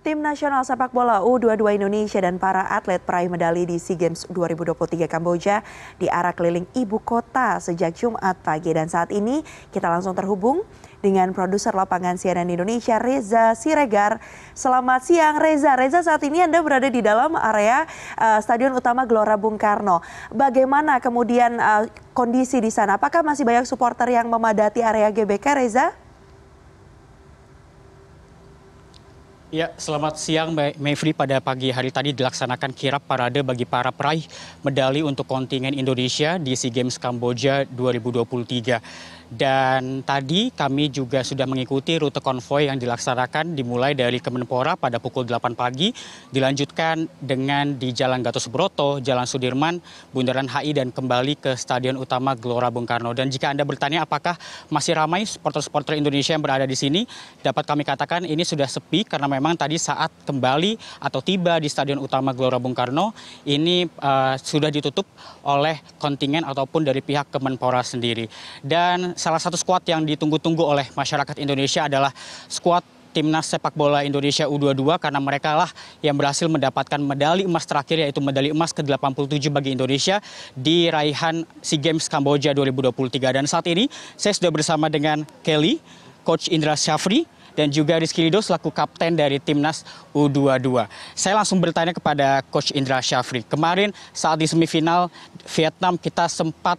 Tim nasional sepak bola U22 Indonesia dan para atlet peraih medali di SEA Games 2023 Kamboja diarak keliling ibu kota sejak Jumat pagi. Dan saat ini kita langsung terhubung dengan produser lapangan CNN Indonesia Reza Siregar. Selamat siang Reza. Reza, saat ini Anda berada di dalam area Stadion Utama Gelora Bung Karno. Bagaimana kemudian kondisi di sana? Apakah masih banyak supporter yang memadati area GBK, Reza? Ya, selamat siang Mevri. Pada pagi hari tadi dilaksanakan kirap parade bagi para peraih medali untuk kontingen Indonesia di SEA Games Kamboja 2023. Dan tadi kami juga sudah mengikuti rute konvoi yang dilaksanakan dimulai dari Kemenpora pada pukul 8 pagi, dilanjutkan dengan di Jalan Gatot Subroto, Jalan Sudirman, Bundaran HI dan kembali ke Stadion Utama Gelora Bung Karno. Dan jika Anda bertanya apakah masih ramai supporter-supporter Indonesia yang berada di sini, dapat kami katakan ini sudah sepi karena memang tadi saat kembali atau tiba di Stadion Utama Gelora Bung Karno ini sudah ditutup oleh kontingen ataupun dari pihak Kemenpora sendiri. Dan salah satu skuad yang ditunggu-tunggu oleh masyarakat Indonesia adalah skuad Timnas Sepak Bola Indonesia U22 karena mereka lah yang berhasil mendapatkan medali emas terakhir, yaitu medali emas ke-87 bagi Indonesia di raihan SEA Games Kamboja 2023. Dan saat ini saya sudah bersama dengan Kelly, Coach Indra Syafri, dan juga Rizky Ridho selaku kapten dari Timnas U22. Saya langsung bertanya kepada Coach Indra Syafri. Kemarin saat di semifinal Vietnam kita sempat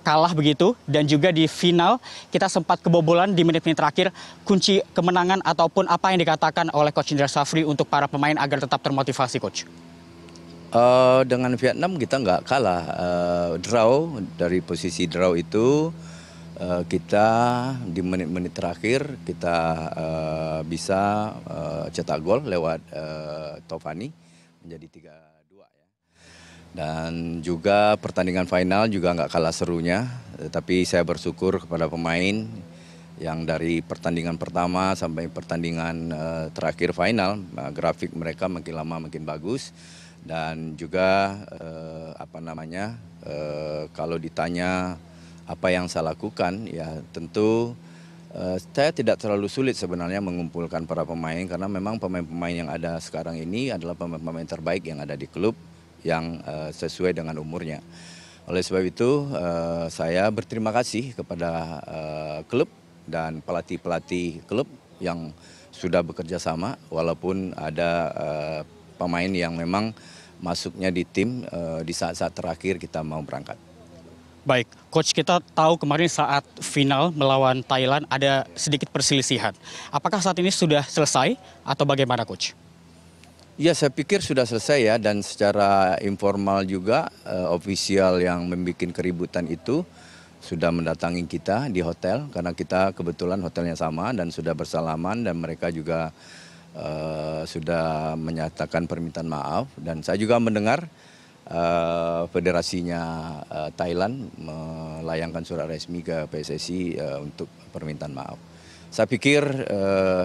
kalah begitu, dan juga di final kita sempat kebobolan di menit-menit terakhir. Kunci kemenangan ataupun apa yang dikatakan oleh Coach Indra Syafri untuk para pemain agar tetap termotivasi, Coach? Dengan Vietnam kita nggak kalah, draw. Dari posisi draw itu kita di menit-menit terakhir kita bisa cetak gol lewat Tovani menjadi 3-2 ya. Dan juga pertandingan final juga nggak kalah serunya, tapi saya bersyukur kepada pemain yang dari pertandingan pertama sampai pertandingan terakhir final, grafik mereka makin lama makin bagus. Dan juga kalau ditanya apa yang saya lakukan, ya tentu saya tidak terlalu sulit sebenarnya mengumpulkan para pemain karena memang pemain-pemain yang ada sekarang ini adalah pemain-pemain terbaik yang ada di klub yang sesuai dengan umurnya. Oleh sebab itu saya berterima kasih kepada klub dan pelatih-pelatih klub yang sudah bekerja sama walaupun ada pemain yang memang masuknya di tim di saat-saat terakhir kita mau berangkat. Baik, Coach, kita tahu kemarin saat final melawan Thailand ada sedikit perselisihan. Apakah saat ini sudah selesai atau bagaimana, Coach? Ya, saya pikir sudah selesai ya, dan secara informal juga ofisial yang membuat keributan itu sudah mendatangi kita di hotel karena kita kebetulan hotelnya sama dan sudah bersalaman, dan mereka juga sudah menyatakan permintaan maaf. Dan saya juga mendengar federasinya Thailand melayangkan surat resmi ke PSSI untuk permintaan maaf. Saya pikir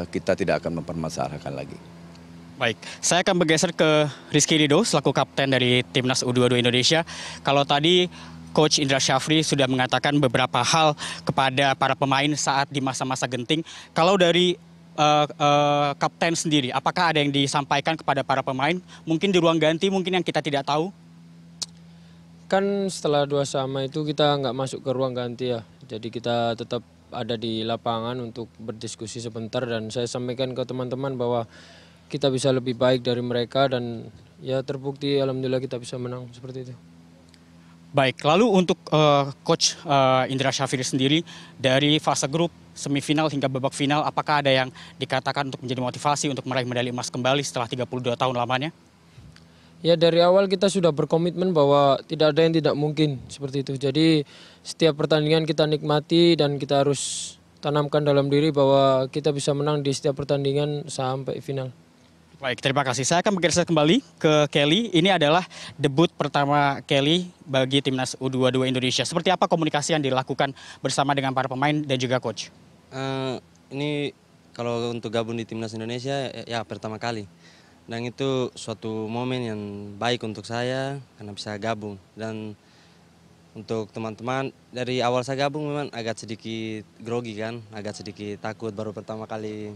kita tidak akan mempermasalahkan lagi. Baik, saya akan bergeser ke Rizky Ridho selaku kapten dari Timnas U22 Indonesia. Kalau tadi Coach Indra Syafri sudah mengatakan beberapa hal kepada para pemain saat di masa-masa genting. Kalau dari kapten sendiri, apakah ada yang disampaikan kepada para pemain? Mungkin di ruang ganti, mungkin yang kita tidak tahu? Kan setelah 2-2 itu kita nggak masuk ke ruang ganti ya. Jadi kita tetap ada di lapangan untuk berdiskusi sebentar, dan saya sampaikan ke teman-teman bahwa kita bisa lebih baik dari mereka, dan ya terbukti alhamdulillah kita bisa menang seperti itu. Baik, lalu untuk Coach Indra Syafri sendiri dari fase grup, semifinal hingga babak final, apakah ada yang dikatakan untuk menjadi motivasi untuk meraih medali emas kembali setelah 32 tahun lamanya? Ya, dari awal kita sudah berkomitmen bahwa tidak ada yang tidak mungkin seperti itu. Jadi setiap pertandingan kita nikmati dan kita harus tanamkan dalam diri bahwa kita bisa menang di setiap pertandingan sampai final. Baik, terima kasih. Saya akan bergeser kembali ke Kelly. Ini adalah debut pertama Kelly bagi Timnas U22 Indonesia. Seperti apa komunikasi yang dilakukan bersama dengan para pemain dan juga coach? Ini kalau untuk gabung di Timnas Indonesia ya pertama kali. Dan itu suatu momen yang baik untuk saya karena bisa gabung. Dan untuk teman-teman, dari awal saya gabung memang agak sedikit grogi kan, agak sedikit takut baru pertama kali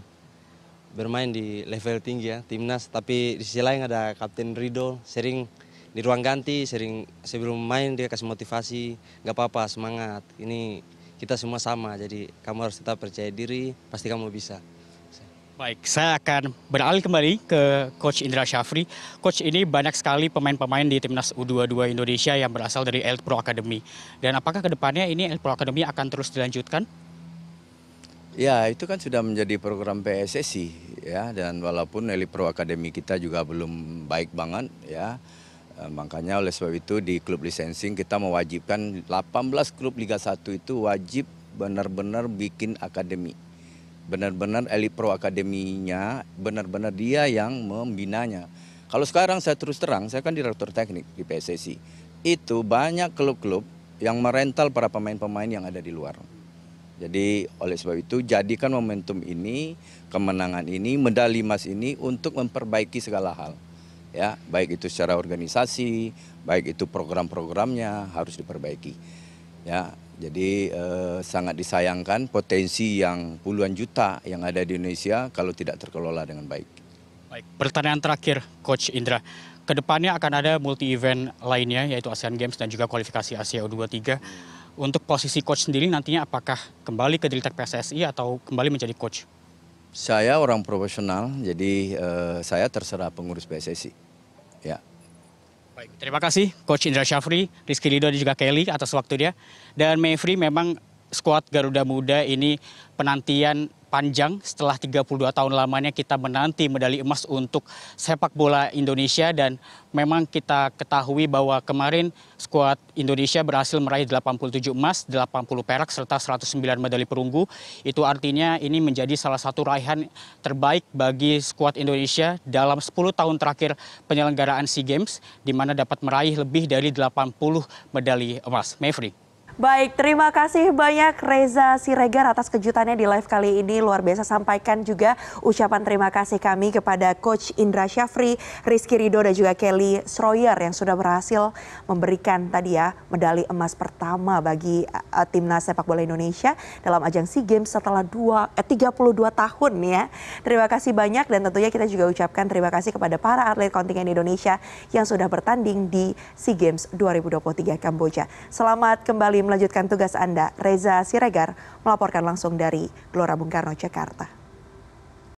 bermain di level tinggi ya, timnas. Tapi di sisi lain ada Kapten Rido, sering di ruang ganti, sering sebelum main dia kasih motivasi, nggak apa-apa, semangat. Ini kita semua sama, jadi kamu harus tetap percaya diri, pasti kamu bisa. Baik, saya akan beralih kembali ke Coach Indra Syafri. Coach, ini banyak sekali pemain-pemain di Timnas U22 Indonesia yang berasal dari Elite Pro Academy. Dan apakah ke depannya ini Elite Pro Academy akan terus dilanjutkan? Ya, itu kan sudah menjadi program PSSI ya, dan walaupun Elite Pro Academy kita juga belum baik banget ya. Makanya oleh sebab itu di klub licensing kita mewajibkan 18 klub Liga 1 itu wajib benar-benar bikin akademi. Benar-benar Elite Pro Akademinya, benar-benar dia yang membinanya. Kalau sekarang saya terus terang, saya kan direktur teknik di PSSI. Itu banyak klub-klub yang merental para pemain-pemain yang ada di luar. Jadi oleh sebab itu jadikan momentum ini, kemenangan ini, medali emas ini untuk memperbaiki segala hal. Ya, baik itu secara organisasi, baik itu program-programnya harus diperbaiki. Ya, jadi sangat disayangkan potensi yang puluhan juta yang ada di Indonesia kalau tidak terkelola dengan baik. Baik, pertanyaan terakhir Coach Indra. Kedepannya akan ada multi-event lainnya yaitu Asian Games dan juga kualifikasi Asia U23. Untuk posisi Coach sendiri nantinya apakah kembali ke Diltek PSSI atau kembali menjadi Coach? Saya orang profesional, jadi saya terserah pengurus PSSI. Ya. Baik, terima kasih Coach Indra Syafri, Rizky Ridho dan juga Kelly atas waktunya. Dan Mevri, memang skuad Garuda Muda ini penantian panjang setelah 32 tahun lamanya kita menanti medali emas untuk sepak bola Indonesia, dan memang kita ketahui bahwa kemarin skuad Indonesia berhasil meraih 87 emas, 80 perak serta 109 medali perunggu. Itu artinya ini menjadi salah satu raihan terbaik bagi skuad Indonesia dalam 10 tahun terakhir penyelenggaraan SEA Games, di mana dapat meraih lebih dari 80 medali emas. Mevri. Baik, terima kasih banyak Reza Siregar atas kejutannya di live kali ini. Luar biasa, sampaikan juga ucapan terima kasih kami kepada Coach Indra Syafri, Rizky Ridho dan juga Kelly Schroyer yang sudah berhasil memberikan tadi ya medali emas pertama bagi timnas sepak bola Indonesia dalam ajang SEA Games setelah 32 tahun ya. Terima kasih banyak, dan tentunya kita juga ucapkan terima kasih kepada para atlet kontingen Indonesia yang sudah bertanding di SEA Games 2023 Kamboja. Selamat kembali melanjutkan tugas Anda. Reza Siregar melaporkan langsung dari Gelora Bung Karno, Jakarta.